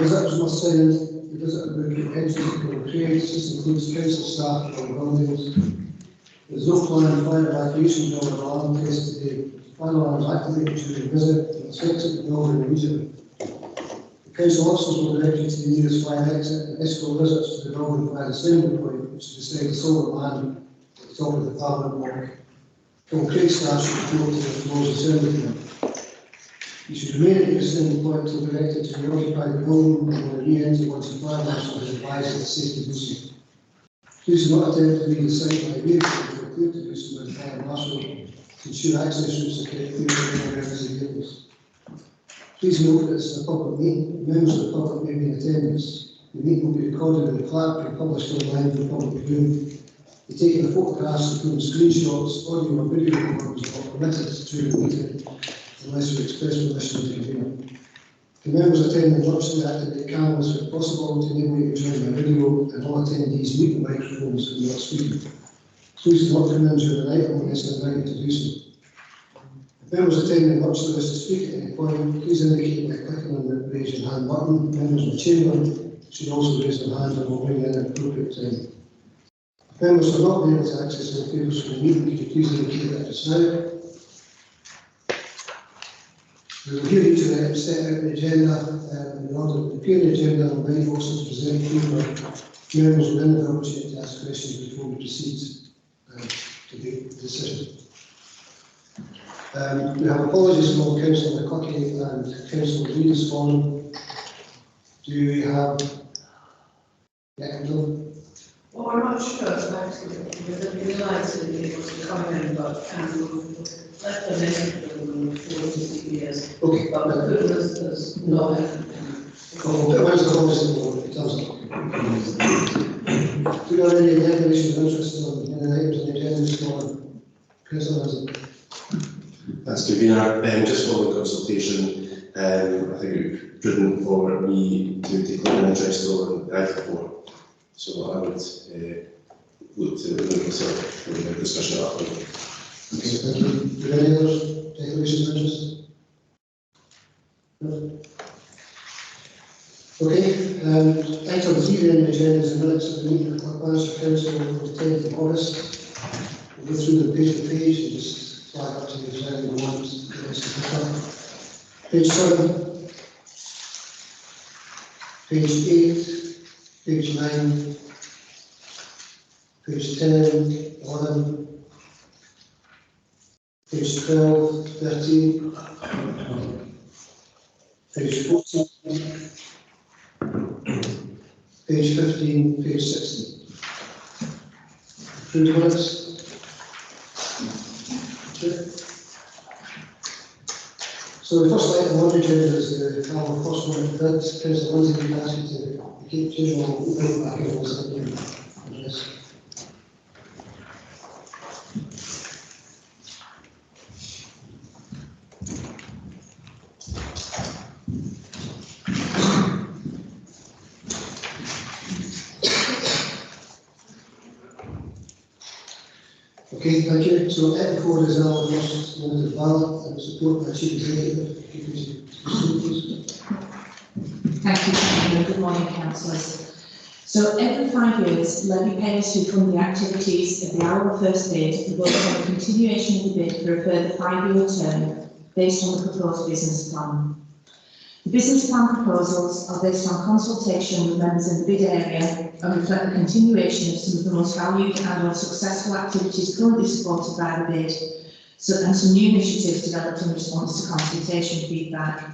visitors must sign the visitor book at entry to the trades. This includes council staff and buildings. There is no planned fire evacuation or alarm test today. Fire alarms activated during the visit and exit the building immediately. The council officers will direct you to the nearest fire exit and escort visitors to the building via the assembly point, which is beside the solar man at the top of the Parliament Walk. Concrete staff should report to the closed assembly point. You should remain at your assembly point until directed to reoccupy the building and will re-enter once the fire marshal has advised that it's safe to do so. Please do not attempt to leave the site by vehicle if you're clear to do so by the fire marshal to ensure access routes are kept clear for emergency vehicles. Please note that this is a public meeting. Members of the public may be in attendance. The meeting will be recorded in the Clack and published online for public viewing. The taking of photographs, including screenshots, audio or video recordings, are permitted during the meeting unless we express permission to convene. The members attending virtually activate cameras if possible to enable you to join by video, and all attendees mute the microphones when not speaking. Please do not come in during the night unless invited to do so. If members attending virtually wish to speak at any point, please indicate by clicking on the raise your hand button. Members in the chamber should also raise their hand and will bring in an appropriate time. If members are not able to access the papers for the meeting, could you please indicate that just now? We will hear each of them set out the agenda in order to prepare the agenda and invite officers to present paper. Members will then have the opportunity to ask questions before we proceed to the decision. We have apologies from Councillor McCluckie and Councillor Reid this morning. Do we have Well, I'm not sure actually, because I'd be delighted to be able to come in, but left the message for them for 46 years. Okay. But the goodness is not where's the policy board? It doesn't. Do you have any declarations of interest in the items on the agenda this morning? Councillor, that's Convener. Just following consultation, I think it would be prudent for me to declare an interest on item 4. So I would look to remove myself for the discussion of that. Okay, thank you. Do you have any other declarations of interest? No. Okay, item 3 on the agenda is the minutes of the meeting of Clackmannanshire Council on the 10th of August. We'll go through them page to page and just flag up to the agenda the ones that wants to pick up. Page 7, page 8, page 9, page 10, 11, page 12, 13, page 14, page 15, page 16. Approved minutes. Okay. So the first item on the agenda is the Calvin first one. That's Councillor Lindsay, we ask you to keep changing on the back of this. Okay, thank you. So item 4 is now the first limited ballot and support by Chief Executive. Thank you, Chairman. Good morning, councillors. So every 5 years, levy payers who fund the activities of the Hour First Aid will have a continuation of the bid for a further 5-year term based on the proposed business plan. The business plan proposals are based on consultation with members in the bid area and reflect the continuation of some of the most valued and or successful activities currently supported by the bid, and some new initiatives developed in response to consultation feedback.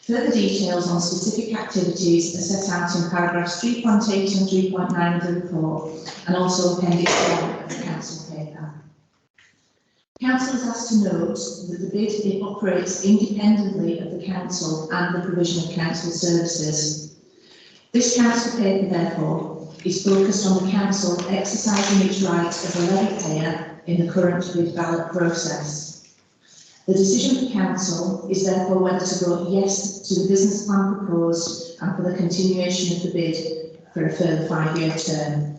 Further details on specific activities are set out in paragraphs 3.8 and 3.9 of the report, and also appendix 1 of the council paper. Council is asked to note that the bid operates independently of the council and the provision of council services. This council paper, therefore, is focused on the council exercising its right as a levy payer in the current bid ballot process. The decision for council is therefore whether to vote yes to the business plan proposed and for the continuation of the bid for a further 5-year term.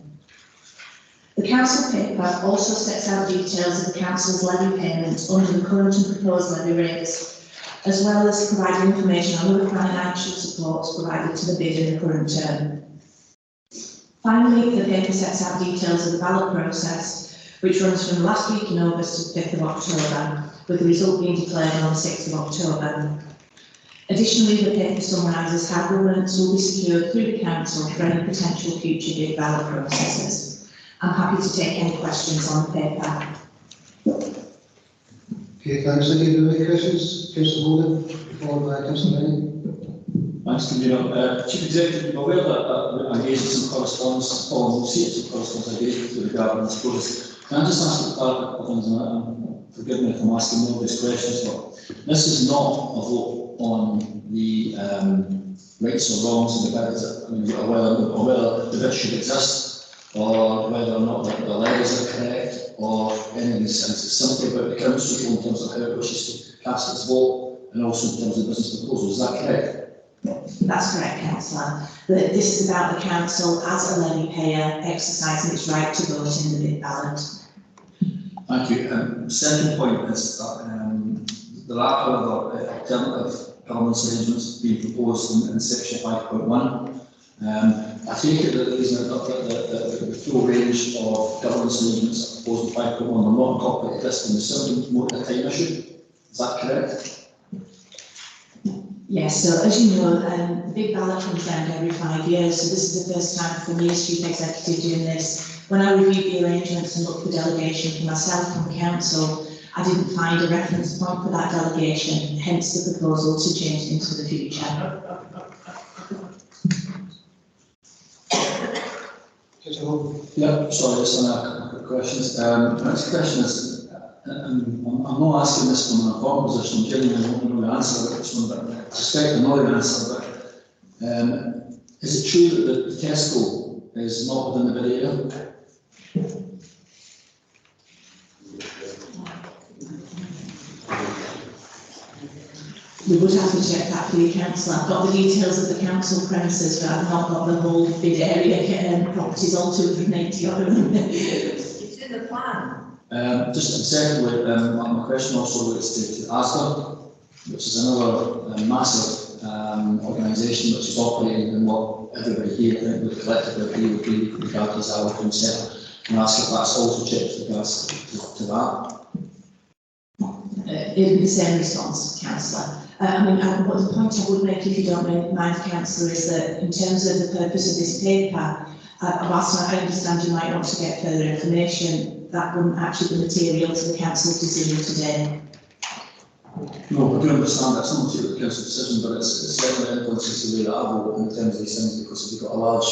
The council paper also sets out details of the council's levy payments under the current and proposed levy rates, as well as providing information on other financial supports provided to the bid in the current term. Finally, the paper sets out details of the ballot process, which runs from the last week in August to the 5th of October, with the result being declared on the 6th of October. Additionally, the paper summarises how governance will be secured through the council for any potential future bid ballot processes. I'm happy to take any questions on the paper. Okay, thanks. Any other questions? Councillor Holden, followed by Councillor Rennie. Thanks, Convener. Chief Executive, I'm aware that I engaged in some correspondence, or received some correspondence I gave with regard to this process. Can I just ask a couple of things, and forgive me if I'm asking all these questions, but this is not a vote on the rights or wrongs in the bid, is it? I mean, or whether the bid should exist, or whether or not the levies are correct, or any of these things. It's simply about the council in terms of how it wishes to cast its vote, and also in terms of business proposal. Is that correct? That's correct, Councillor. This is about the council as a levy payer exercising its right to vote in the bid ballot. Thank you. Second point is that there are other alternative governance arrangements being proposed in section 5.1. I take it that the full range of governance arrangements proposed in 5.1 are not incorporated this in the simply more the time issue. Is that correct? Yes, so as you know, the big ballot comes round every 5 years, so this is the first time for me as Chief Executive doing this. When I reviewed the arrangements and looked for delegation for myself from the council, I didn't find a reference point for that delegation, hence the proposal to change into the future. Councillor Holden. Yeah, sorry, just on a couple of questions. The next question is, I'm not asking this from an informed position, I'm genuinely I don't know the answer to this one, but I suspect I know the answer. But is it true that the Tesco is not within the bid area? We would have to check that for you, Councillor. I've got the details of the council premises, but I've not got the whole bid area properties, all 280 of them. It's in the plan. Just secondly, my question also relates to ASDA, which is another massive organisation which is operating in what everybody here, I think, would collectively agree would be regarded as our concern. And ask if that's also checked with regards to that. It'll be the same response, Councillor. I mean, what the point I would make, if you don't mind, Councillor, is that in terms of the purpose of this paper, whilst I understand you might want to get further information, that wouldn't actually be material to the council's decision today. No, I do understand that some material the council's decision, but it's certainly influences the way that I vote in terms of these things, because we've got a large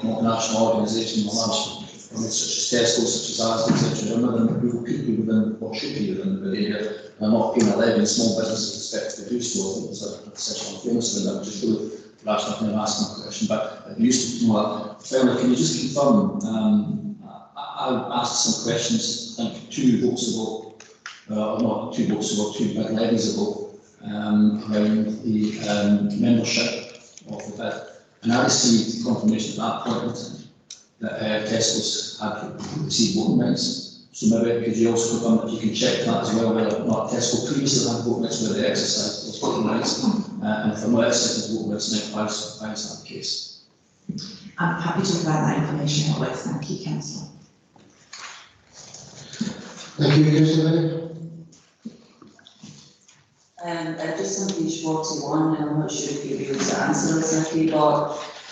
multinational organisation, a large, such as Tesco, such as ours, etc. None of them who could be within what should be within the area. I'm not paying a levy in small businesses expected to do so. I think there's a decision on famous in that, which is really perhaps not going to ask my question, but it used to know that. Finally, can you just confirm? I asked some questions, I think 2 votes ago, not 2 votes ago, 2 big levies ago, around the membership of the bid, and I received confirmation at that point that Tesco's had received voting rights. So maybe could you also confirm that you can check that as well, whether or not Tesco previously had voting rights, whether they exercised those voting rights, and if they're not exercising voting rights, then why is that the case? I'm happy to provide that information always. Thank you, Councillor. Thank you, Councillor Rennie. Just on page 41, and I'm not sure if you'll be able to answer this, Nicky, but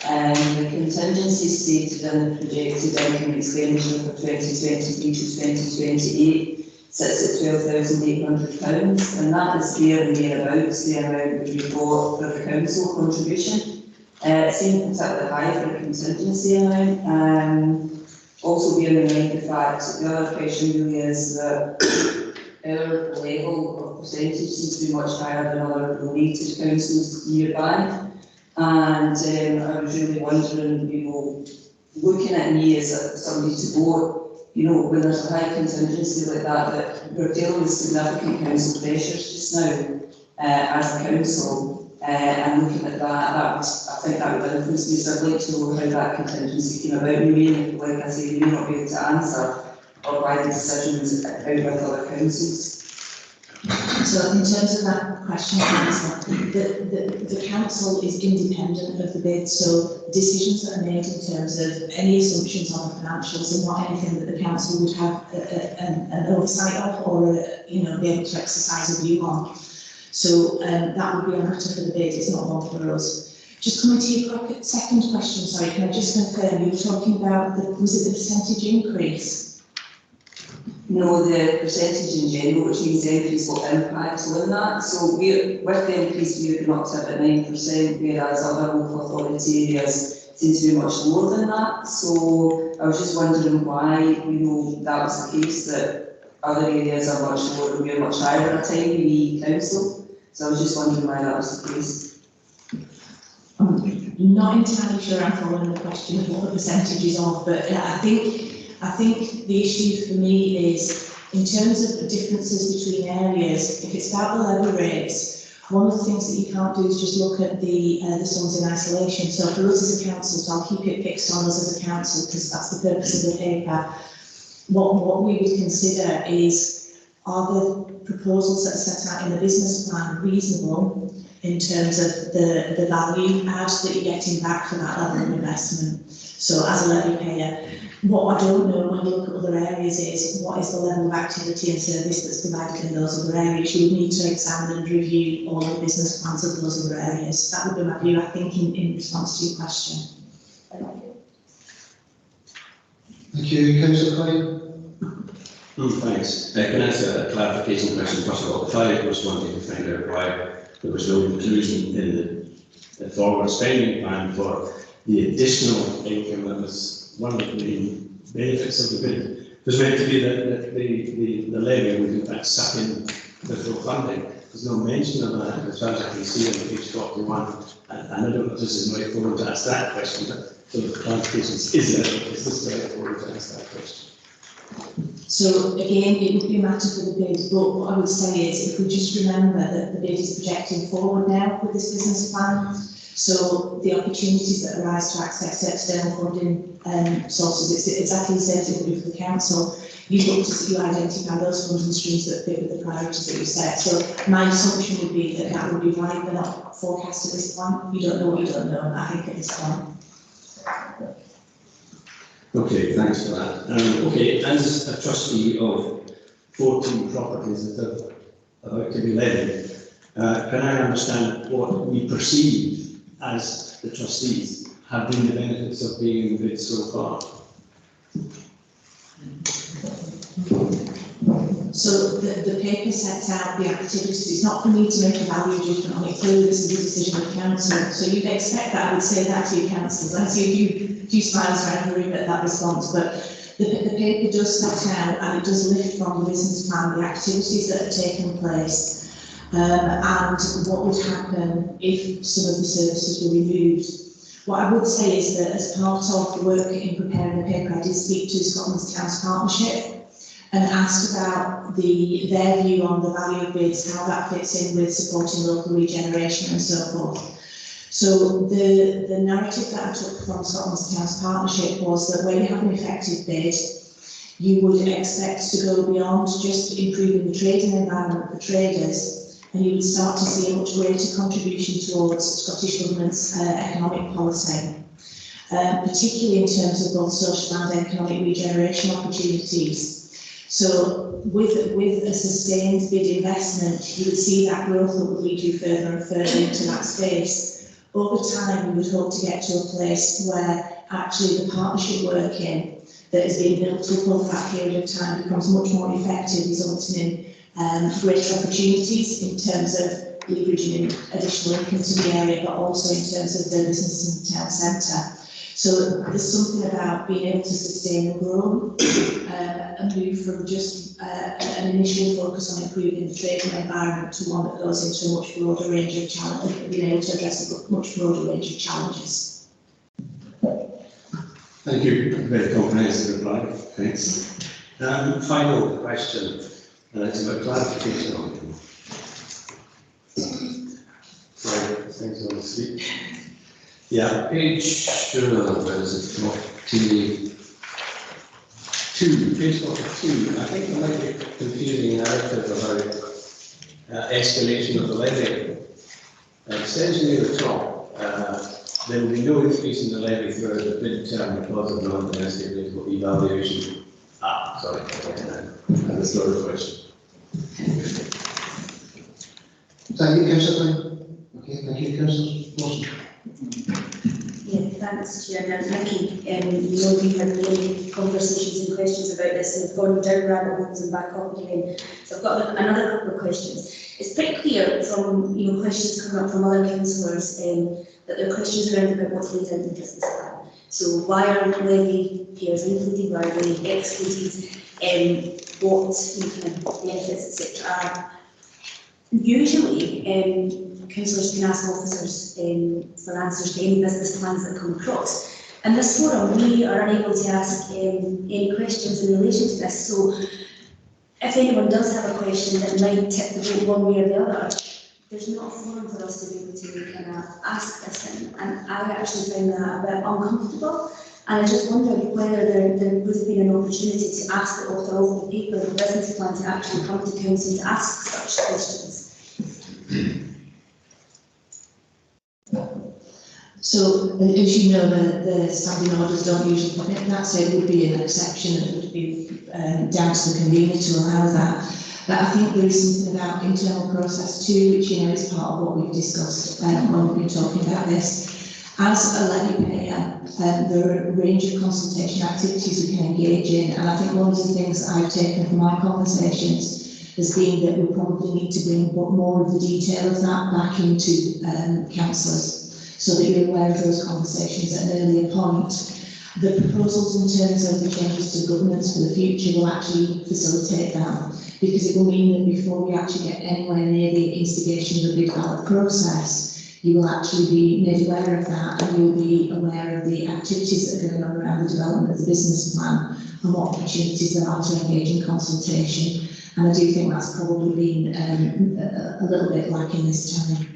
the contingency stated in the projected income expenditure for 2023 to 2028 sits at £12,800, and that is there and thereabouts the amount we report for the council contribution. It seemed particularly high for the contingency amount. Also bearing in mind the fact that the other question really is that our level of percentage seems to be much higher than other related councils nearby. And I was really wondering, looking at me as somebody to vote, when there's a high contingency like that we're dealing with significant council pressures just now as a council, and looking at that, I think that would influence me. So I'd like to know how that contingency came about. You may, like I say, you may not be able to answer, or why the decision was out with other councils. So in terms of that question, Councillor, the council is independent of the bid, so decisions that are made in terms of any assumptions on the financials and what anything that the council would have an oversight of or be able to exercise a view on. So that would be a matter for the bid, it's not one for us. Just coming to your second question, sorry, can I just confirm, you were talking about, was it the percentage increase? No, the percentage in general, which means the increase will impact on that. So with the increase, we would be up to about 9%, whereas other local authority areas seem to be much lower than that. So I was just wondering why, that was the case, that other areas are much lower and we're much higher at a time, we council. So I was just wondering why that was the case. I'm not entirely sure I'm following the question of what the percentage is of, but I think the issue for me is, in terms of the differences between areas, if it's about the levy rates, one of the things that you can't do is just look at the sums in isolation. So for us as a council, so I'll keep it fixed on us as a council because that's the purpose of the paper, what we would consider is, are the proposals that are set out in the business plan reasonable in terms of the value add that you're getting back for that level of investment? So as a levy payer, what I don't know when you look at other areas is what is the level of activity and service that's provided in those other areas. You would need to examine and review all the business plans of those other areas. That would be my view, I think, in response to your question. Thank you, Councillor Clay. Thanks. Can I ask a clarification question first of all? If I was wanting to find out why there was no inclusion in the forward spending plan for the additional income that was one of the benefits of the bid. It was meant to be that the levy would in fact suck in the full funding. There's no mention of that as far as I can see on page 41. And I don't know if this is the right forum to ask that question, but so the clarification is this the right forum to ask that question? So again, it would be a matter for the bid, but what I would say is if we just remember that the bid is projecting forward now with this business plan, so the opportunities that arise to access external funding sources, it's exactly the same as it would be for the council. You look to see, you identify those funding streams that fit with the priorities that you set. So my assumption would be that that would be right, but not forecast at this point. You don't know what you don't know, I think, at this point. Okay, thanks for that. Okay, as a trustee of 14 properties that are about to be levied, can I understand what we perceive as the trustees have been the benefits of being in the bid so far? So the paper sets out the activities. It's not for me to make a value judgment on it. Clearly, this is a decision of council. So you'd expect that I would say that to your councillors. I see a few smiles around the room at that response, but the paper does set out and it does lift from the business plan the activities that have taken place and what would happen if some of the services were removed. What I would say is that as part of the work in preparing the paper, I did speak to Scotland's Towns Partnership and asked about their view on the value of bids, how that fits in with supporting local regeneration and so forth. So the narrative that I took from Scotland's Towns Partnership was that when you have an effective bid, you would expect to go beyond just improving the trading environment for traders, and you would start to see a much greater contribution towards Scottish Government's economic policy, particularly in terms of both social and economic regeneration opportunities. So with a sustained bid investment, you would see that growth that would lead you further and further into that space. Over time, we would hope to get to a place where actually the partnership working that has been built up over that period of time becomes much more effective, resulting in greater opportunities in terms of leveraging additional income to the area, but also in terms of the business and town centre. So there's something about being able to sustain and grow and move from just an initial focus on improving the trading environment to one that goes into a much broader range of challenges, being able to address a much broader range of challenges. Thank you. Very comprehensive reply. Thanks. Final question, and it's about clarification on it. Sorry, things on the sleep. Yeah, page, where is it? 42, page 42. I think there might be a confusing narrative about escalation of the levy. It says near the top, there will be no increase in the levy throughout the bid term because of non-domestic vehicle evaluation. Sorry, that's not a question. Thank you, Councillor Quinn. Okay, thank you, Councillor Wilson. Yeah, thanks, Chair. And Nicky, you know, we've had many conversations and questions about this and have gone down rabbit holes and back up again. So I've got another couple of questions. It's pretty clear from, you know, questions coming up from other councillors that there are questions around about what's laid out in the business plan. So why are levy payers included, why are they excluded, what kind of benefits, etc. Usually, councillors can ask officers for answers to any business plans that come across. And this forum, we are unable to ask any questions in relation to this. So if anyone does have a question that might tip the boat one way or the other, there's not a forum for us to be able to kind of ask this in. And I actually find that a bit uncomfortable. And I just wondered whether there would have been an opportunity to ask the author of the paper, the business plan, to actually come to council to ask such questions. So, as you know, the standing orders don't usually permit that, so it would be an exception and it would be down to the convener to allow that. But I think there is something about internal process too, which, you know, is part of what we've discussed when we've been talking about this. As a levy payer, there are a range of consultation activities we can engage in, and I think one of the things that I've taken from my conversations has been that we probably need to bring more of the detail of that back into councillors, so that you're aware of those conversations at an earlier point. The proposals in terms of the changes to governance for the future will actually facilitate that, because it will mean that before we actually get anywhere near the instigation of the big ballot process, you will actually be made aware of that, and you'll be aware of the activities that are going on around the development of the business plan and what opportunities there are to engage in consultation. And I do think that's probably been a little bit lacking this time.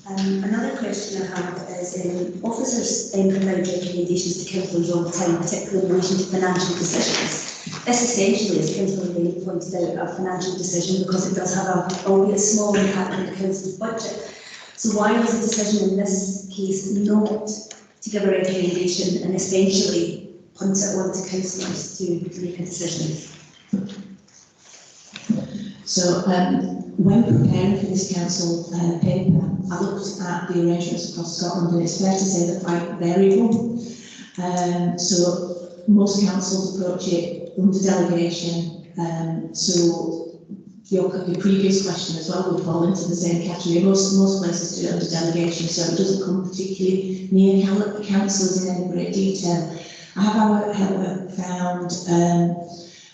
Another question I have is officers provide recommendations to councillors all the time, particularly in relation to financial decisions. This essentially, as Councillor Ray pointed out, a financial decision because it does have a, albeit small, impact on the council's budget. So why was the decision in this case not to give a recommendation and essentially punt it on to councillors to make a decision? So when preparing for this council paper, I looked at the arrangements across Scotland, and it's fair to say they're quite variable. So most councils approach it under delegation. So your previous question as well would fall into the same category. Most places do it under delegation, so it doesn't come particularly near councillors in any great detail. I have, however, found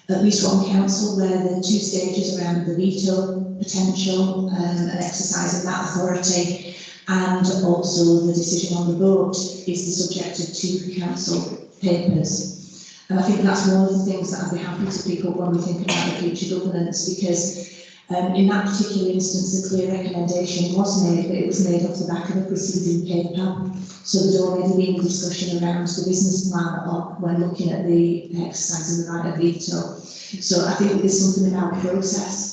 at least one council where the two stages around the veto potential and exercising that authority, and also the decision on the vote is the subject of two council papers. And I think that's one of the things that I'd be happy to pick up when we think about the future governance, because in that particular instance, a clear recommendation was made, but it was made off the back of a preceding paper. So there's already been a discussion around the business plan when looking at the exercising the right of veto. So I think there's something about process.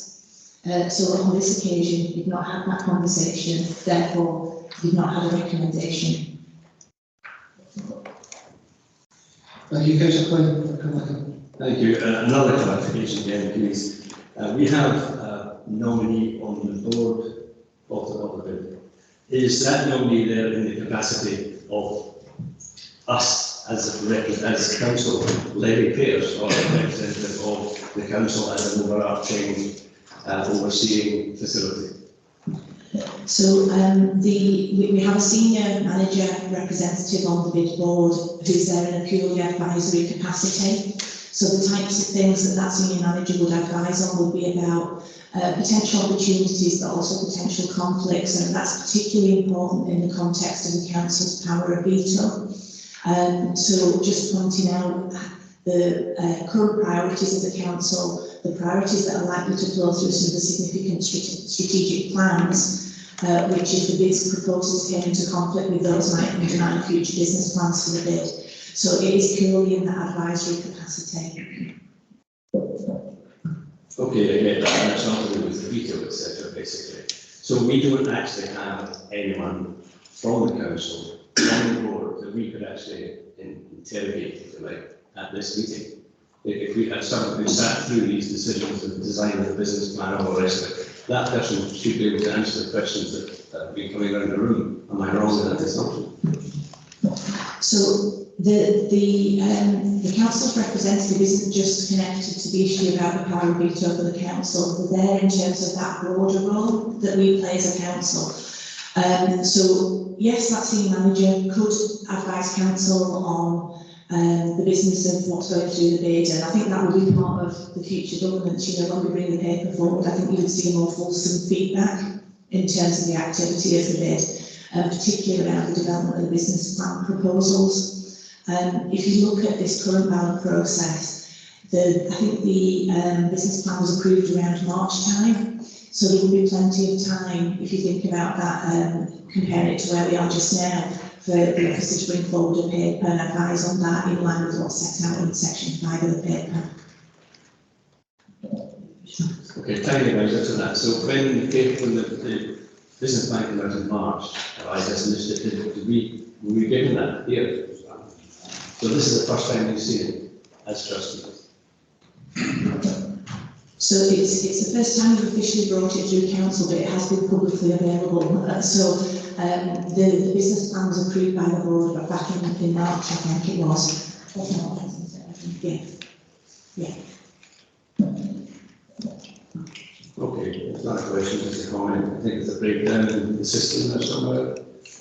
So on this occasion, you've not had that conversation, therefore you've not had a recommendation. Thank you, Councillor Quinn. Thank you. Another clarification again, please. We have a nominee on the board of the bid. Is that nominee there in the capacity of us as council levy payers, or a representative of the council as an overarching overseeing facility? So we have a senior manager representative on the bid board who's there in a purely advisory capacity. So the types of things that senior manager would advise on would be about potential opportunities, but also potential conflicts, and that's particularly important in the context of the council's power of veto. So just pointing out the current priorities of the council, the priorities that are likely to flow through some of the significant strategic plans, which if the bid's proposals came into conflict with those might undermine future business plans for the bid. So it is purely in that advisory capacity. Okay, I get that, that's not to do with the veto, etc. basically. So we don't actually have anyone from the council on the board that we could actually interrogate, if you like, at this meeting. If we had someone who sat through these decisions and designed the business plan and all the rest of it, that person should be able to answer the questions that have been coming around the room. Am I wrong in that assumption? So the council's representative isn't just connected to the issue about the power of veto for the council. They're there in terms of that broader role that we play as a council. So yes, that senior manager could advise council on the business of what's going through the bid, and I think that will be part of the future governance. You know, when we bring the paper forward, I think you would see more fulsome feedback in terms of the activity of the bid, particularly around the development of the business plan proposals. If you look at this current ballot process, I think the business plan was approved around March time, so there will be plenty of time, if you think about that, comparing it to where we are just now, for the officer to bring forward a paper and advise on that in line with what's set out in section 5 of the paper. Okay, tiny measure to that. So when the business plan came out in March, I just missed it, were we given that here? So this is the first time we've seen it as trustees. So it's the first time we've officially brought it through council, but it has been publicly available. The business plan was approved by the board back in March, I think it was. Yeah. Okay, it's not a question, it's a comment. I think it's a breakdown in the system or somewhere.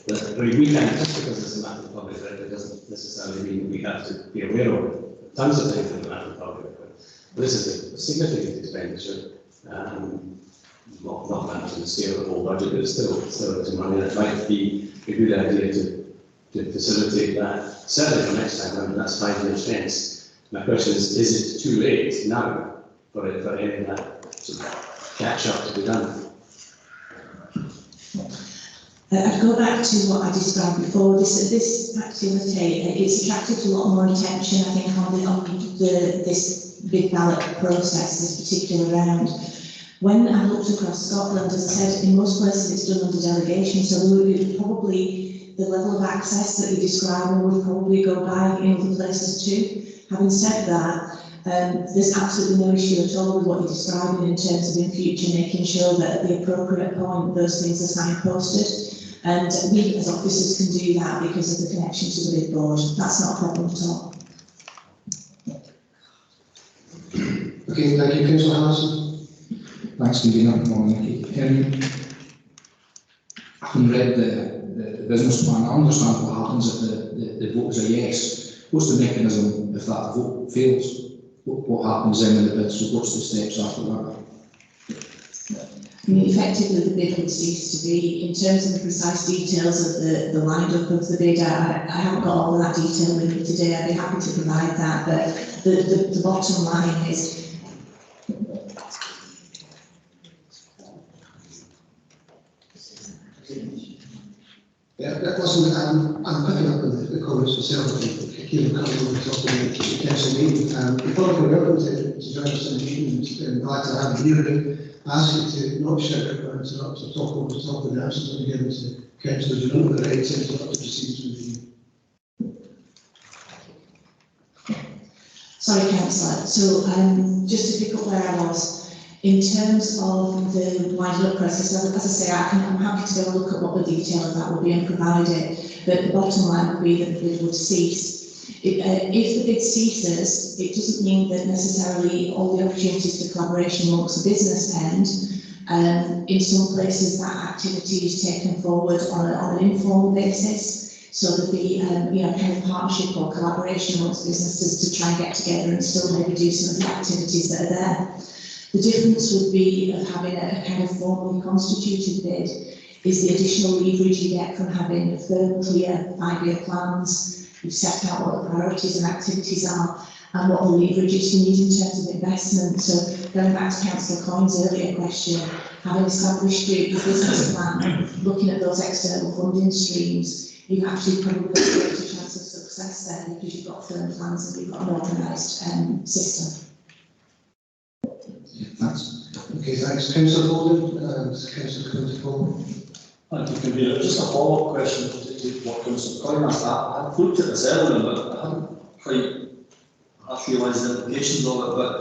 But I mean, we can, just because it's a matter of public record, doesn't necessarily mean we have to be aware of it. Tons of things in the matter of public record. This is a significant expenditure, not managing the scale of the whole budget, but still it's money, and it might be a good idea to facilitate that. Certainly for next time, I mean, that's 5 years hence. My question is it too late now for any of that sort of catch up to be done? I'd go back to what I described before. This activity, it's attracted a lot more attention, I think, on this big ballot process, this particular round. When I looked across Scotland, as I said, in most places it's done under delegation, so there would be probably the level of access that you describe would probably go by in other places too. Having said that, there's absolutely no issue at all with what you're describing in terms of in future making sure that at the appropriate point those things are signposted. And we as officers can do that because of the connection to the big board. That's not a problem at all. Okay, thank you, Councillor Harrison. Thanks, Convener. Good morning, Nikki. Having read the business plan, I understand what happens if the vote is a yes. What's the mechanism if that vote fails? What happens then in the bid? So what's the steps after that? I mean, effectively the bid would cease to be. In terms of the precise details of the wind-up of the bid, I haven't got all of that detail with me today. I'd be happy to provide that, but the bottom line is Yeah, that wasn't, I'm picking up on the comments myself, and Kieran coming over to talk to the council meeting. You're probably welcome to join us in the meeting, and glad to have you here. I ask you to not shout out or interrupt or talk over the top of the answers that are given to councillors. You don't have the right to interrupt the proceedings with the meeting. sorry, councillor. So just to pick up where I was. In terms of the wind-up process, as I say, I'm happy to go and look at what the detail of that will be and provide it, but the bottom line would be that the bid would cease. If the bid ceases, it doesn't mean that necessarily all the opportunities for collaboration amongst the business end. In some places that activity is taken forward on an informal basis, so there'll be kind of partnership or collaboration amongst businesses to try and get together and still maybe do some of the activities that are there. The difference would be of having a kind of formally constituted bid is the additional leverage you get from having firm, clear 5-year plans. You've set out what the priorities and activities are and what the leverage is you need in terms of investment. So going back to Councillor Coyne's earlier question, having established a business plan, looking at those external funding streams, you've actually probably got a greater chance of success there because you've got firm plans and you've got an organised system. Thanks. Okay, thanks. Councillor Bowden and Councillor Clinton. Thank you, Convener. Just a follow-up question to what Councillor Coyne asked. I looked at this earlier, but I haven't quite realised the implications of it. But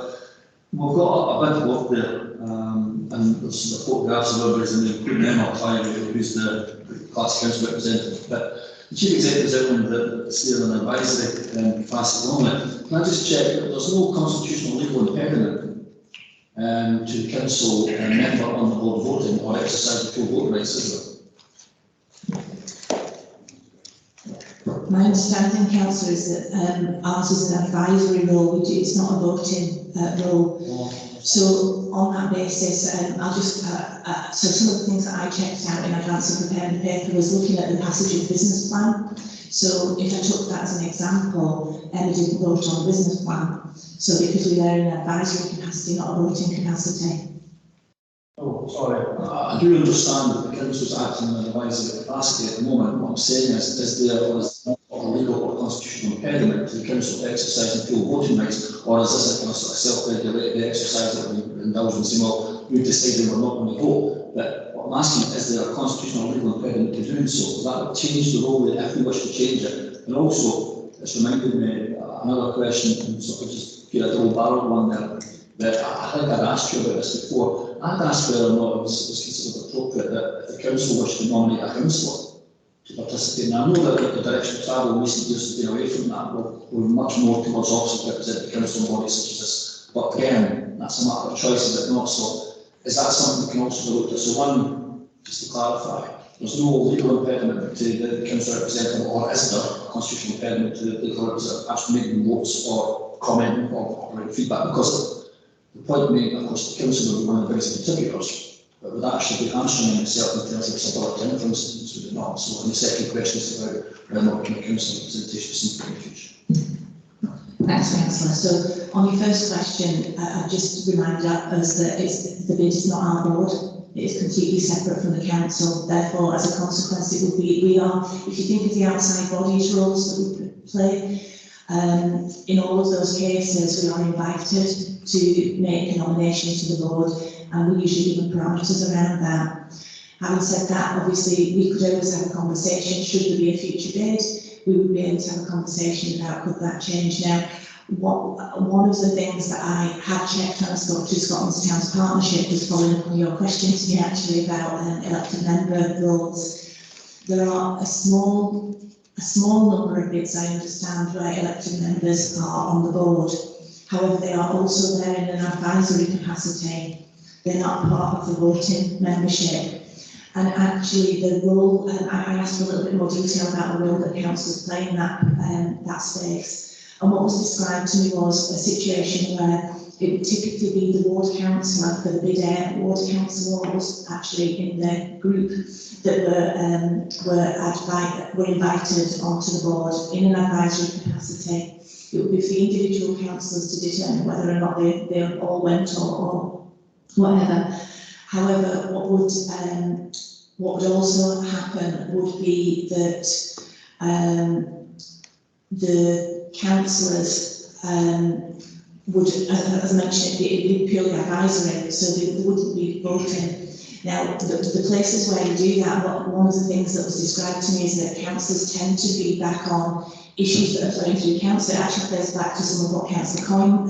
we've got a bit of work there, and there's the photographs of everybody's in there, including Emma Clive, who's the class council representative. But the chief executive is outlined that it's there in an advisory capacity only. Can I just check that there's no constitutional legal impediment to the council member on the board voting or exercising full voting rights, is there? My understanding, Councillor, is that ours is an advisory role, it's not a voting role. So on that basis, I'll just, so some of the things that I checked out in advance of preparing the paper was looking at the passage of the business plan. So if I took that as an example, Emma didn't vote on the business plan. So because we are in an advisory capacity, not a voting capacity. Oh, sorry. I do understand that the council is acting in an advisory capacity at the moment. What I'm saying is there a legal or constitutional impediment to the council exercising full voting rights, or is this a kind of self-regulated exercise that we indulge in saying, well, we've decided we're not going to vote? But what I'm asking is there a constitutional legal impediment to doing so? That would change the role if we wish to change it. And also, it's reminded me another question, and sort of just get a double-barreled one there. That I think I'd asked you about this before. I'd asked whether or not it was considered appropriate that if the council wished to nominate a councillor to participate. Now I know that the direction of travel in recent years has been away from that. We're much more towards officers representing council bodies such as this. But again, that's a matter of choice, is it not? So is that something that can also be looked at? So one, just to clarify, there's no legal impediment to the council representative, or is there a constitutional impediment to the legal representative actually making votes or commenting or feedback? Because the point made, of course, the council will be one of the biggest contributors, but would that actually be hamstringing itself in terms of support, for instance, would it not? So, and the second question is about whether or not can the council representation something in the future. Thanks, Councillor. So on your first question, I've just reminded us that the bid is not our board. It is completely separate from the council. Therefore, as a consequence, it would be, we are, if you think of the outside bodies roles that we play, in all of those cases, we are invited to make a nomination to the board, and we usually give them parameters around that. Having said that, obviously, we could always have a conversation. Should there be a future bid, we would be able to have a conversation about could that change. Now, one of the things that I had checked when I spoke to Scotland's Towns Partnership was following up on your question to me actually about elected member roles. There are a small number of bids, I understand, where elected members are on the board. However, they are also there in an advisory capacity. They're not part of the voting membership. And actually the role, I asked for a little bit more detail about the role that councillors play in that space. And what was described to me was a situation where it would typically be the ward councillor for the bid air. Ward councillor was actually in the group that were invited onto the board in an advisory capacity. It would be for the individual councillors to determine whether or not they all went or whatever. However, what would also happen would be that the councillors would, as I mentioned, it would be purely advisory, so they wouldn't be voting. Now, the places where you do that, one of the things that was described to me is that councillors tend to feedback on issues that are flowing through council. It actually plays back to some of what Councillor Coyne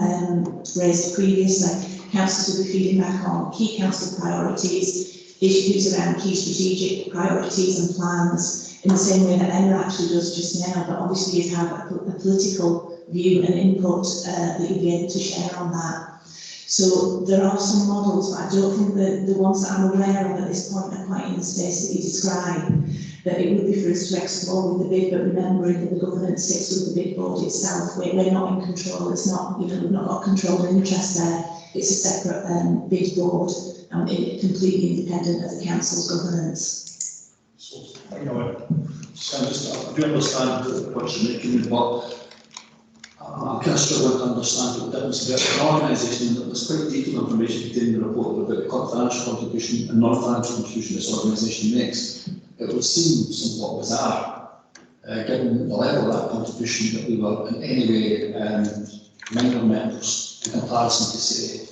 raised previously. Councillors will be feeding back on key council priorities, issues around key strategic priorities and plans, in the same way that Emma actually does just now, but obviously you have a political view and input that you'll be able to share on that. So there are some models, but I don't think that the ones that I'm aware of at this point are quite in the space that you describe. But it would be for us to explore with the bid, but remembering that the governance sits with the bid board itself. We're not in control. It's not, we've not got control and interest there. It's a separate bid board and completely independent of the council's governance. So, I do understand what you're making, but I'm kind of struggling to understand the difference between an organisation that was quite detailed information contained in the report about the financial contribution and non-financial contribution this organisation makes. It would seem somewhat bizarre, given the level of that contribution, that we were in any way minor members in comparison to, say,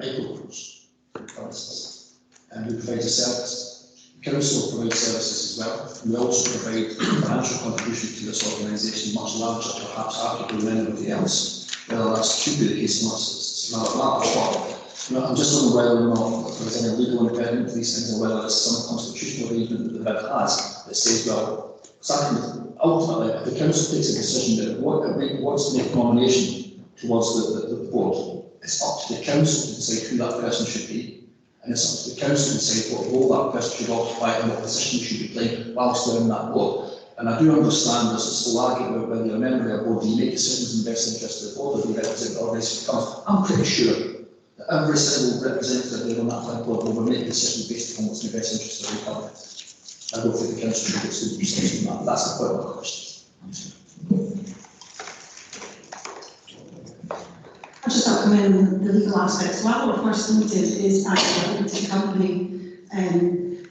equals. for instance, and we provide a service. The council provides services as well. We also provide financial contribution to this organisation, much larger, perhaps arguably than anybody else. Whether that should be the case or not, it's another matter. But you know, I'm just wondering whether or not there is any legal impediment to these things, or whether there's some constitutional arrangement that the bid has that says, well, second, ultimately, if the council takes a decision that it wants to make a nomination towards the board, it's up to the council to decide who that person should be, and it's up to the council to decide what role that person should occupy and what position you should be playing whilst they're in that board. And I do understand there's a still argument about whether you're a member of a board, do you make decisions in the best interest of the board, or do you represent the organisation? I'm pretty sure that every single representative there on that board will make decisions based upon what's in the best interest of the public. I don't think the council should get the decision on that. That's the point of my question. I just thought come in the legal aspects. Well, what first limited is actually a limited company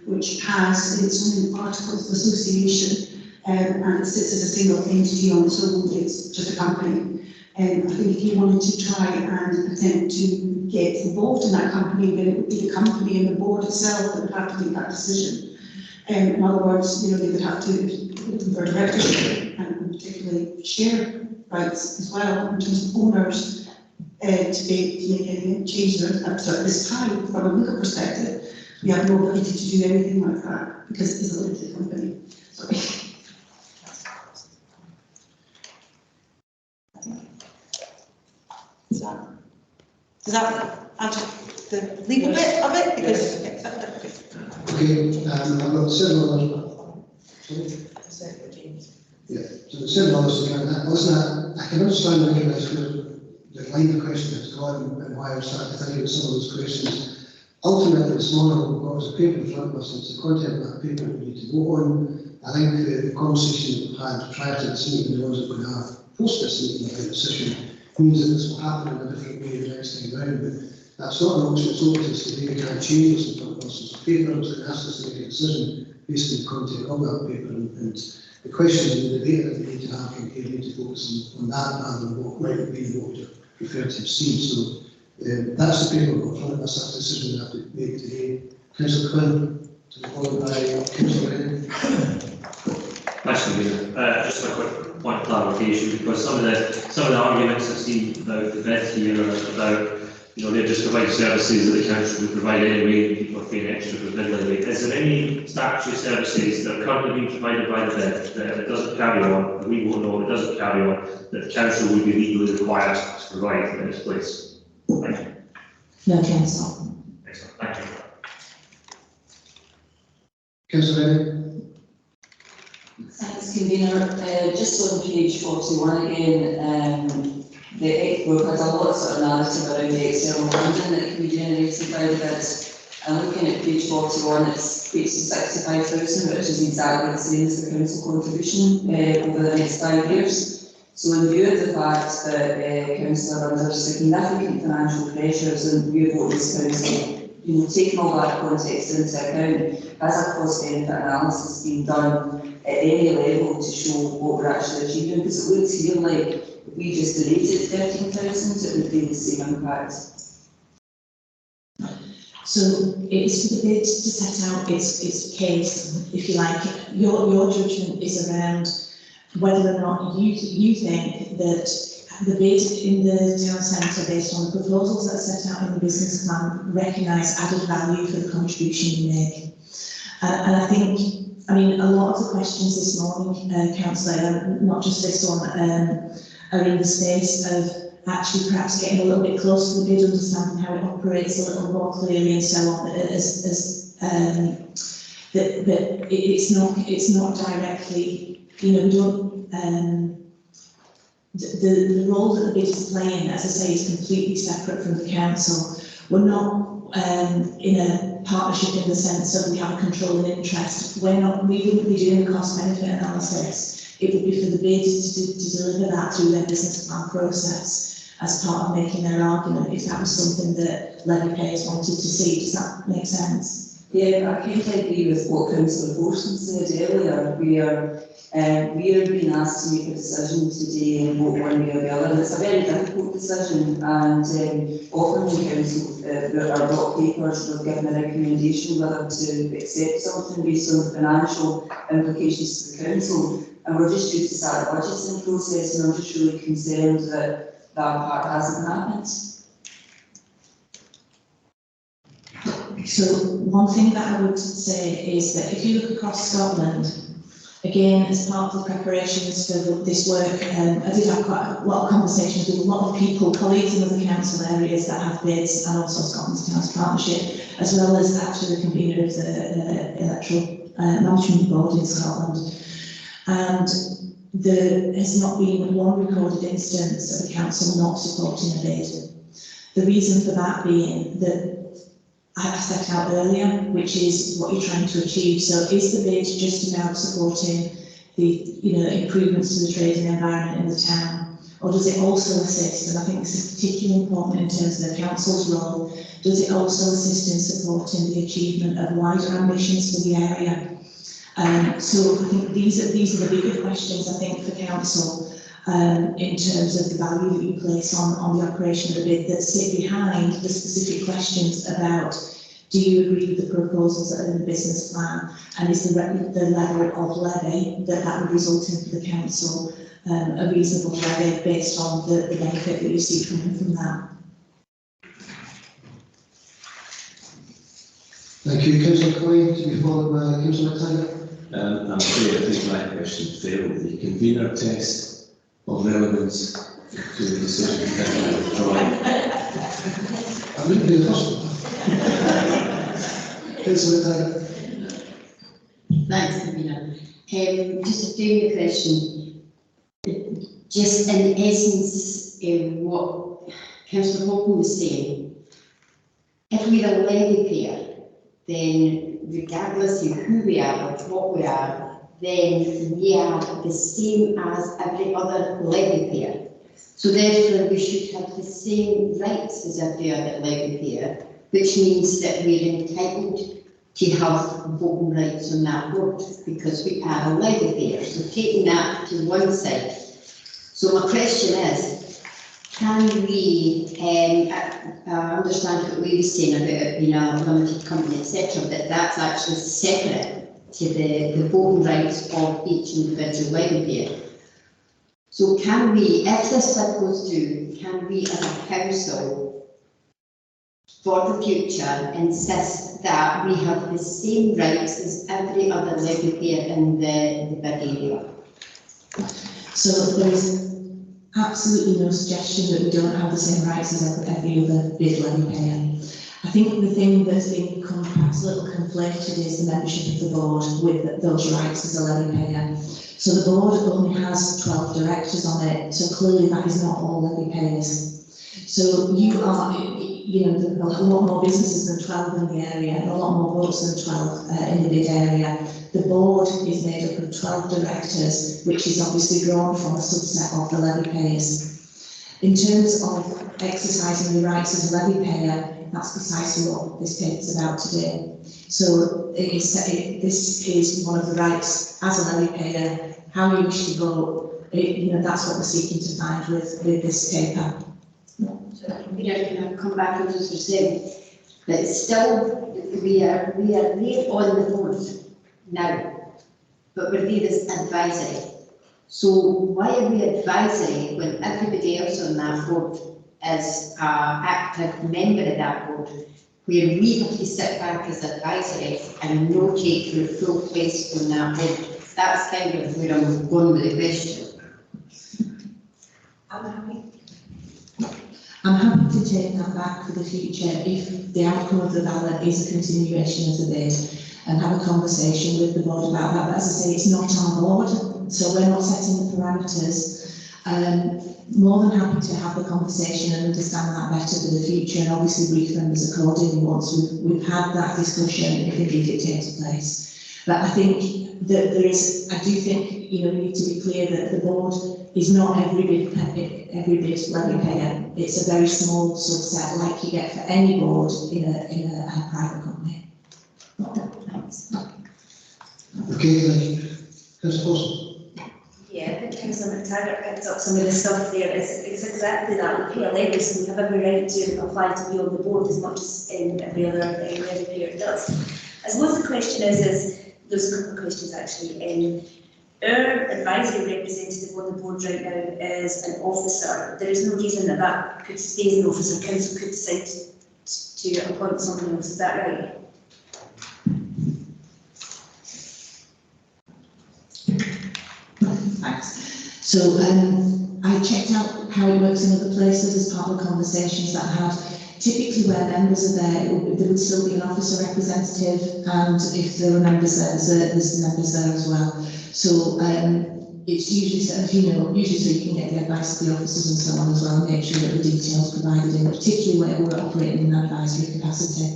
which has its own articles of association and it sits as a single entity on its own. It's just a company. I think if you wanted to try and attempt to get involved in that company, then it would be the company and the board itself that would have to make that decision. In other words, you know, they would have to open for directorship and particularly share rights as well in terms of owners to make any changes at this time. From a legal perspective, we have no ability to do anything like that because it is a limited company. Sorry. Does that answer the legal bit of it? Because Okay, I've got several others. Yeah, so the several others again. Listen, I can understand and recognise the line of question has gone and why I started thinking of some of those questions. Ultimately, this morning we've got a paper in front of us. It's the content of that paper that we need to vote on. I think the conversation that we've had prior to this meeting, the ones that we're going to have post this meeting about the decision, means that this will happen in a different way the next time round. But that's not an option. It's open to us today. We can't change this in front of us. It's a paper. It's going to ask us to make a decision based on the content of that paper. And the questions and the debate that we need to have from here need to focus on that rather than what might be what we prefer to see. So that's the paper we've got in front of us. That's the decision we have to make today. Councillor Quinn, to be followed by Councillor Henry. Thanks, Convener. Just a quick point of clarification, because some of the arguments I've seen about the vet here are about, you know, they're just providing services that the council would provide anyway, and people are paying extra for the anyway. Is there any statutory services that are currently being provided by the vet that if it doesn't carry on, we won't know if it doesn't carry on, that the council would be legally required to provide in its place? Thank you. No, council. Excellent. Thank you. Councillor Henry. Thanks, Convener. Just on page 41 again, the we've had a lot of sort of narrative around the external funding that can be generated by the bids. And looking at page 41, it's equates to 65,000, which is exactly the same as the council contribution over the next 5 years. So in view of the fact that council are under significant financial pressures and view of what this council, you know, taking all that context into account, has a cost benefit analysis being done at any level to show what we're actually achieving? Because it looks here like if we just donated 13,000, it would be the same impact. So it's for the bid to set out its case, if you like. Your judgment is around whether or not you think that the bid in the town centre, based on the proposals that are set out in the business plan, recognise added value for the contribution you make. And I think, I mean, a lot of the questions this morning, Councillor, not just this one, are in the space of actually perhaps getting a little bit closer to the bid, understanding how it operates a little more clearly and so on, that it's not directly, you know, we don't, the role that the bid is playing, as I say, is completely separate from the council. We're not in a partnership in the sense of we have a controlling interest. We wouldn't be doing a cost benefit analysis. It would be for the bid to deliver that through their business plan process as part of making their argument, if that was something that levy payers wanted to see. Does that make sense? Yeah, I kind of agree with what Councillor Forson said earlier. We are being asked to make a decision today and vote one way or the other. It's a very difficult decision, and often in council, our block papers were given a recommendation whether to accept something based on the financial implications to the council. And we're just due to start a budgeting process, and I'm just really concerned that that part hasn't happened. So one thing that I would say is that if you look across Scotland, again, as part of the preparations for this work, I did have quite a lot of conversations with a lot of people, colleagues in other council areas that have bids, and also Scotland's Towns Partnership, as well as actually the convener of the Electoral Management Board in Scotland. And there has not been one recorded instance of a council not supporting a bid. The reason for that being that I set out earlier, which is what you're trying to achieve. So is the bid just about supporting the improvements to the trading environment in the town, or does it also assist, and I think this is particularly important in terms of the council's role, does it also assist in supporting the achievement of wider ambitions for the area? So I think these are the bigger questions, I think, for council in terms of the value that you place on the operation of the bid that sit behind the specific questions about, do you agree with the proposals that are in the business plan, and is the level of levy that would result in for the council a reasonable levy based on the benefit that you see coming from that? Thank you, Councillor Coyne, to be followed by Councillor Taggart. I'm afraid I think my question failed. The convener test of relevance to the decision that I drawing. I wouldn't do this. Councillor Taggart. Thanks, Convener. Just doing the question, just in essence, what Councillor Hawken was saying, if we're a levy payer, then regardless of who we are or what we are, then we are the same as every other levy payer. So therefore we should have the same rights as every other levy payer, which means that we're entitled to have voting rights on that board because we are a levy payer. So taking that to one side. So my question is, can we, I understand what we were saying about it being a limited company, etc., but that's actually separate to the voting rights of each individual levy payer. So can we, if this bid goes through, can we as a council, for the future, insist that we have the same rights as every other levy payer in the bid area? So there is absolutely no suggestion that we don't have the same rights as every other bid levy payer. I think the thing that's been perhaps a little conflated is the membership of the board with those rights as a levy payer. So the board only has 12 directors on it, so clearly that is not all levy payers. So you are, there are a lot more businesses than 12 in the area, and a lot more votes than 12 in the bid area. The board is made up of 12 directors, which is obviously drawn from a subset of the levy payers. In terms of exercising the rights as a levy payer, that's precisely what this paper is about today. So this is one of the rights as a levy payer, how you wish to vote, that's what we're seeking to find with this paper. So can I come back and just say, but still we are there on the board now, but we're there as advisory. So why are we advisory when everybody else on that board is an active member of that board, where we have to sit back as advisory and no take your full place on that board? That's kind of where I'm going with the question. I'm happy to take that back for the future if the outcome of the ballot is a continuation of the bid and have a conversation with the board about that. But as I say, it's not our board, so we're not setting the parameters. More than happy to have the conversation and understand that better for the future, and obviously brief members accordingly once we've had that discussion, if indeed it takes place. But I think that I do think we need to be clear that the board is not every bid levy payer. It's a very small subset, like you get for any board in a private company. Thanks. Okay, thank you. Councillor Wilson. Yeah, I think Councillor McTaggart picked up some of the stuff there. It's exactly that. We pay a levy, so we have every right to apply to be on the board as much as every other levy payer does. I suppose the question is there's a couple of questions actually. Our advisory representative on the board right now is an officer. There is no reason that could stay as an officer. Council could decide to appoint someone else. Is that right? Thanks. So I checked out how it works in other places as part of the conversations that I had. Typically where members are there would still be an officer representative, and if there are members there, there's members there as well. So it's usually, so as you know, usually so you can get the advice of the officers and so on as well, and make sure that the details provided in, particularly where we're operating in an advisory capacity.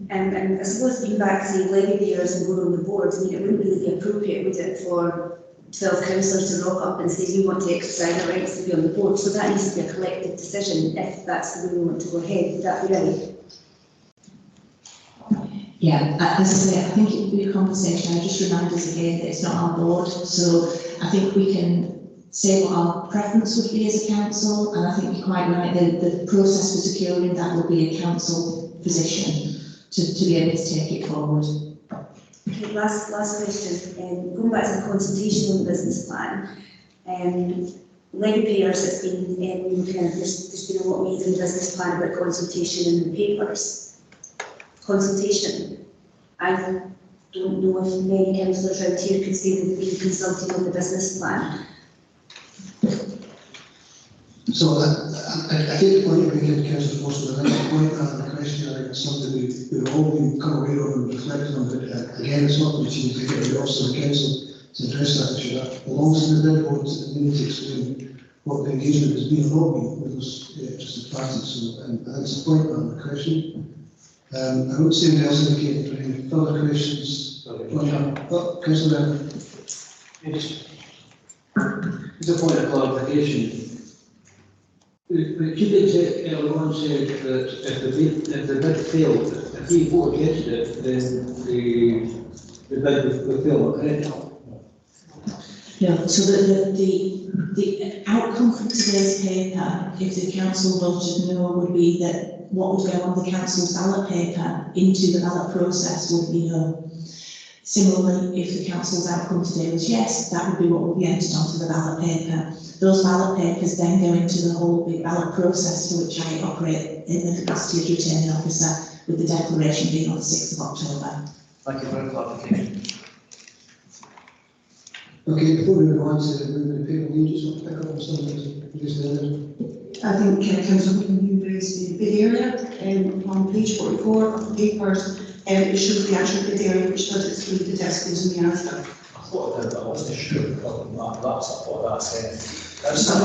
And I suppose being back to the levy payers and going on the board, I mean, it wouldn't really be appropriate, would it, for 12 councillors to rock up and say we want to exercise our rights to be on the board. So that needs to be a collective decision if that's the way we want to go ahead. Would that be right? Yeah, as I say, I think it would be a conversation. I just remind us again that it's not our board, so I think we can say what our preference would be as a council, and I think you're quite right, the process for securing that will be a council position to be able to take it forward. Okay, last question. Going back to the consultation on the business plan, levy payers, it's been there's been a lot made in the business plan about consultation in the papers. Consultation. I don't know if many councillors around here could say that they've been consulting on the business plan. So I take the point you're making, Councillor Wilson, but I think the point around the question, I think it's something we've all been kind of aware of and reflected on, but again, it's not routine to get the officer of the council to address that issue. That belongs to the dead board, and we need to explain what the engagement has been or not been with those interested parties. So I think it's a point around the question. I don't see anything else indicated for any further questions. Councillor It's a point of clarification. The chief executive earlier on said that if the bid failed, if he voted against it, then the bid would fail, correct? No, so the outcome from today's paper, if the council voted no, would be that what would go on the council's ballot paper into the ballot process would be no. Similarly, if the council's outcome today was yes, that would be what would be entered onto the ballot paper. Those ballot papers then go into the whole big ballot process to which I operate in the capacity of returning officer, with the declaration being on the 6th of October. Thank you for the clarification. Okay, before we move on to moving the paper, we just want to pick up on something that just there. I think Councillor Whitman raised the bid area on page 44 of the papers. It shows the actual bid area which does exclude the Tesco's and the Asda. I thought I did, but I wasn't sure because of that. That's what that said. That's not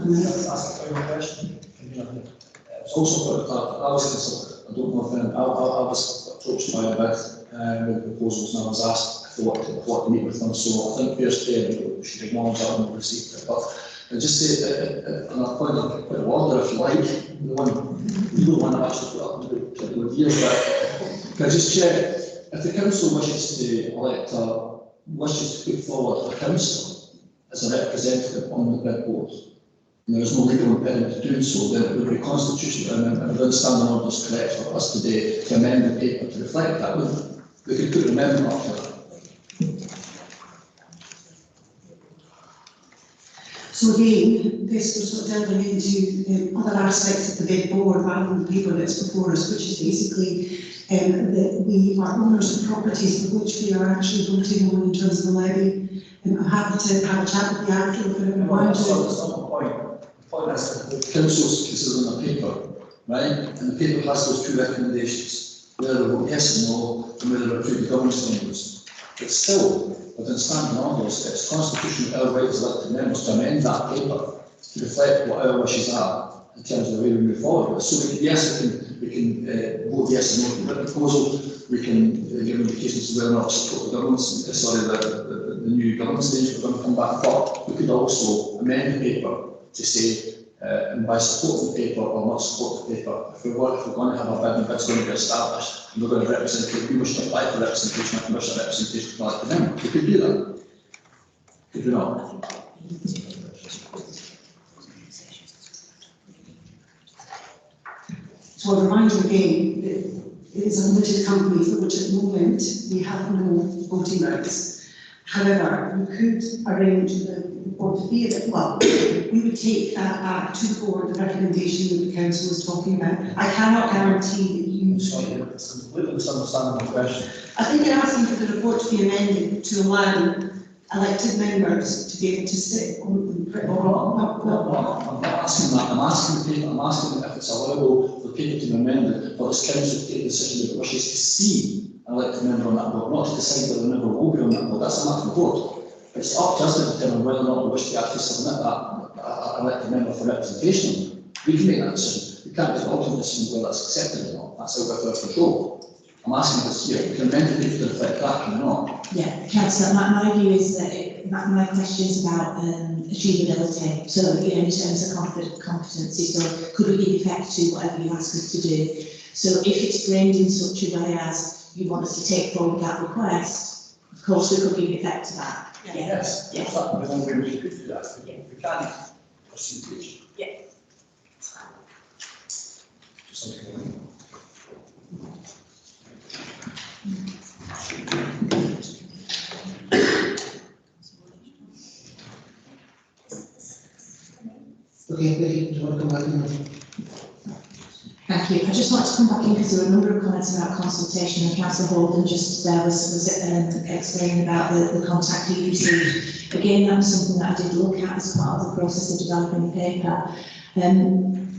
That's a final question. It's also got I was consulted. I don't know if I was approached by a bid with proposals, and I was asked what to meet with them. So I think first we should acknowledge that and receive it. But I just say, and I'll point out quite a order if you like, the one that actually put up in the particular year, but can I just check if the council wishes to elect wishes to put forward a councillor as a representative on the bid board, and there is no legal impediment to doing so, then it would be constitutional, and I would understand the order is correct for us today to amend the paper to reflect that. We could put an amendment up to that. So again, this was sort of delving into other aspects of the bid board rather than the paper that's before us, which is basically that we are owners of properties of which we are actually voting on in terms of the levy. And I'm happy to have a chat with the applicant for a while. That's not the point. The point is that the council's considering a paper, right? And the paper has those two recommendations, whether they vote yes or no, and whether they approve the governance standards. But still, within standing orders, it's constitutional our right as elected members to amend that paper to reflect what our wishes are in terms of the way we move forward with. So we can vote yes or no to the proposal. We can give indications of whether or not support the governance, the new governance stage we're going to come back. But we could also amend the paper to say And by supporting the paper or not support the paper, if we're going to have a bid and bid's going to be established, and we're going to represent, we wish to apply for representation, I can wish that representation to like them. We could do that. Could we not? So a reminder again, that it is a limited company for which at the moment we have no voting rights. However, we could arrange the board to be at it. Well, we would take that back to the board, the recommendation that the council was talking about. I cannot guarantee that you. Sorry, it's a completely misunderstanding my question. I think you're asking for the report to be amended to allow elected members to be able to sit on the. I'm not asking that. I'm asking if it's allowable for people to be amended, for this council to take the decision that it wishes to see an elected member on that board, not to decide whether the member will be on that board. That's a matter of vote. It's up to us to determine whether or not we wish to actually submit that elected member for representation. We can make that decision. We can't make the ultimate decision whether that's accepted or not. That's out of our control. I'm asking this here, we can amend the to reflect that, can we not? Yeah, Councillor, my view is that my question is about achievability. So, you know, in terms of competency, so could we give effect to whatever you ask us to do? So if it's framed in such a way as you want us to take forward that request, of course we could give effect to that. Yeah. Yes, Yeah. that's the one way we could do that. We can proceed. Yeah. Okay, Vicky, do you want to come back in? Thank you. I just want to come back in because there were a number of comments about consultation, and Councillor Holden just was explaining about the contact he received. Again, that was something that I did look at as part of the process of developing the paper.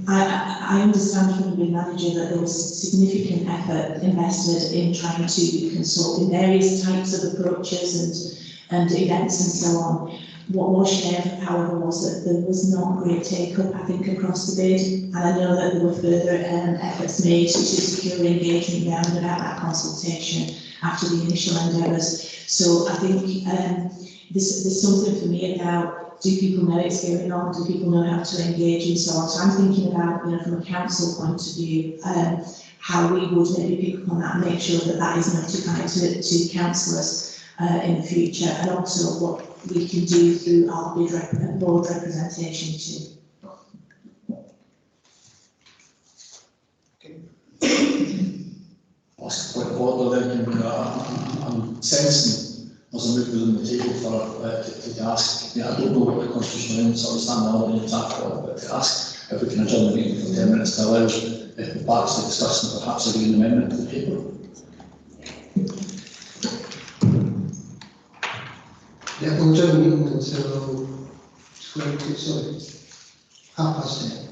I understand from the bid manager that there was significant effort invested in trying to consult in various types of approaches and events and so on. What was shared, however, was that there was not great take-up, I think, across the bid, and I know that there were further efforts made to secure engagement round about that consultation after the initial endeavours. So I think there's something for me about, do people know it's going on, do people know how to engage and so on. So I'm thinking about, you know, from a council point of view, how we would maybe pick up on that and make sure that that is notified to councillors in the future, and also what we can do through our board representation too. Ask a point of order then, I'm sensing there's a move within the table for to ask, I don't know what the constitutional amendments are, stand order in that, but to ask if we can adjourn the meeting for 10 minutes to allow the parties to discuss and perhaps agree an amendment to the paper. Yeah, we'll adjourn the meeting until 20, sorry, 10:30.